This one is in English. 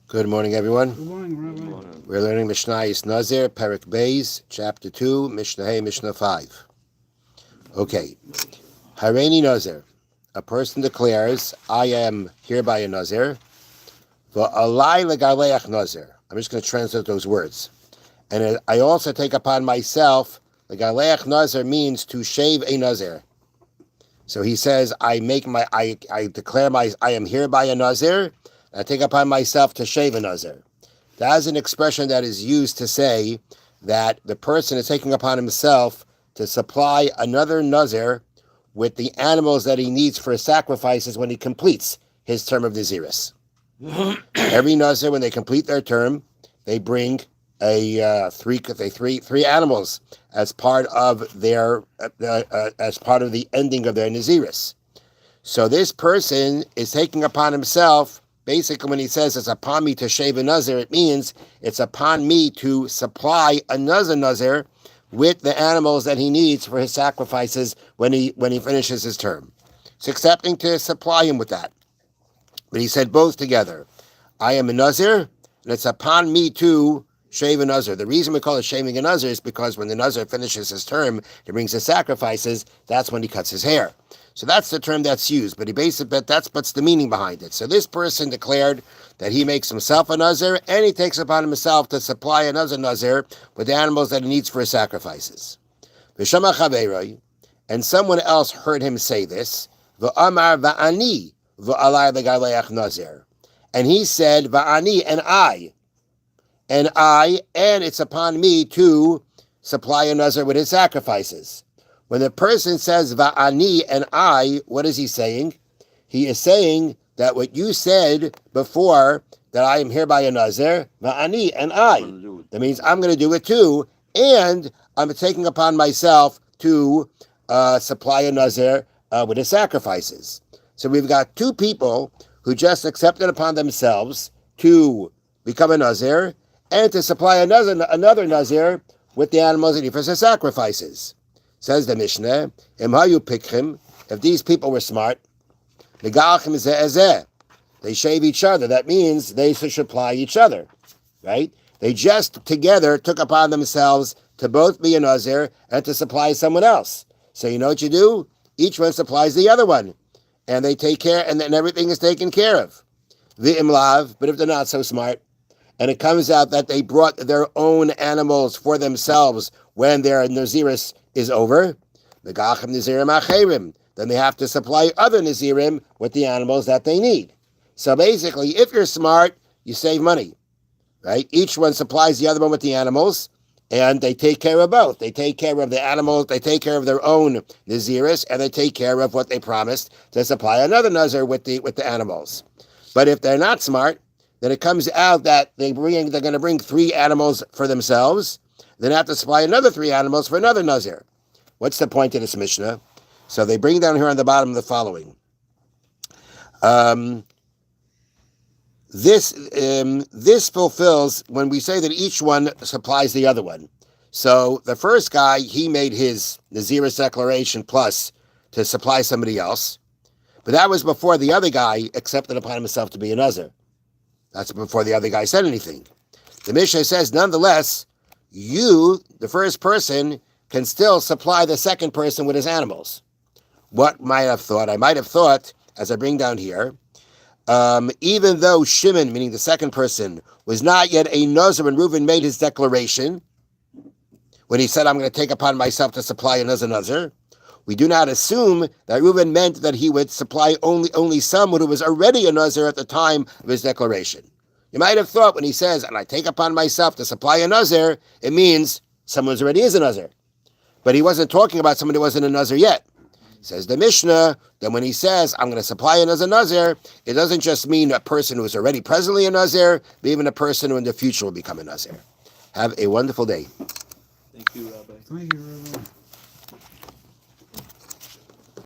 Good morning, everyone. Good morning, Rabbi. We're learning Mishna Nazir, Perek Beis, Chapter 2, Mishnah Hey, Mishnah 5. Okay. Hareini Nazir. A person declares, I am hereby a Nazir. V'alai legaleach Nazir. I'm just going to translate those words. And I also take upon myself, legaleach Nazir means to shave a Nazir. So he says, I am hereby a Nazir. I take upon myself to shave a Nazir. That is an expression that is used to say that the person is taking upon himself to supply another Nazir with the animals that he needs for his sacrifices when he completes his term of Naziris. Every Nazir, when they complete their term, they bring three animals as part of their as part of the ending of their Naziris. So this person is taking upon himself. Basically, when he says it's upon me to shave a Nazir, it means it's upon me to supply another Nazir with the animals that he needs for his sacrifices when he finishes his term. It's accepting to supply him with that. But he said both together. I am a Nazir, and it's upon me to shave a Nazir. The reason we call it shaving a Nazir is because when the Nazir finishes his term, he brings his sacrifices, that's when he cuts his hair. So that's the term that's used, but that's what's the meaning behind it. So this person declared that he makes himself a Nazir, and he takes upon himself to supply another Nazir with the animals that he needs for his sacrifices. V'shama chaveroi, and someone else heard him say this, v'amar va'ani v'alai legaleach Nazir. And he said, va'ani, and it's upon me to supply a Nazir with his sacrifices. When the person says va'ani and I, what is he saying? He is saying that what you said before, that I am hereby a Nazir, va'ani and I. That means I'm going to do it too, and I'm taking upon myself to supply a Nazir with his sacrifices. So we've got two people who just accepted upon themselves to become a Nazir and to supply another Nazir with the animals that he for his sacrifices. Says the Mishnah, if these people were smart, they shave each other. That means they should supply each other, right? They just together took upon themselves to both be a Nazir and to supply someone else. So you know what you do? Each one supplies the other one, and they take care, and then everything is taken care of. But if they're not so smart, and it comes out that they brought their own animals for themselves when their Naziris is over, then they have to supply other Nazirim with the animals that they need. So basically, if you're smart, you save money, right? Each one supplies the other one with the animals, and they take care of both. They take care of the animals, they take care of their own Naziris, and they take care of what they promised to supply another Nazir with the animals. But if they're not smart, then it comes out that they're going to bring 3 animals for themselves, then have to supply another 3 animals for another Nazir. What's the point of this Mishnah? So they bring down here on the bottom the following. This fulfills when we say that each one supplies the other one. So the first guy, he made his Naziris declaration plus to supply somebody else. But that was before the other guy accepted upon himself to be a Nazir. That's before the other guy said anything. The Mishnah says, nonetheless, you, the first person, can still supply the second person with his animals. What might have thought? I might have thought, as I bring down here, even though Shimon, meaning the second person, was not yet a Nazir when Reuven made his declaration, when he said, I'm going to take upon myself to supply another Nazir, we do not assume that Reuven meant that he would supply only someone who was already a Nazir at the time of his declaration. You might have thought when he says, and I take upon myself to supply a Nazir, it means someone who already is a Nazir. But he wasn't talking about someone who wasn't a Nazir yet. Says the Mishnah, that when he says, I'm going to supply another Nazir, it doesn't just mean a person who is already presently a Nazir, but even a person who in the future will become a Nazir. Have a wonderful day. Thank you, Rabbi.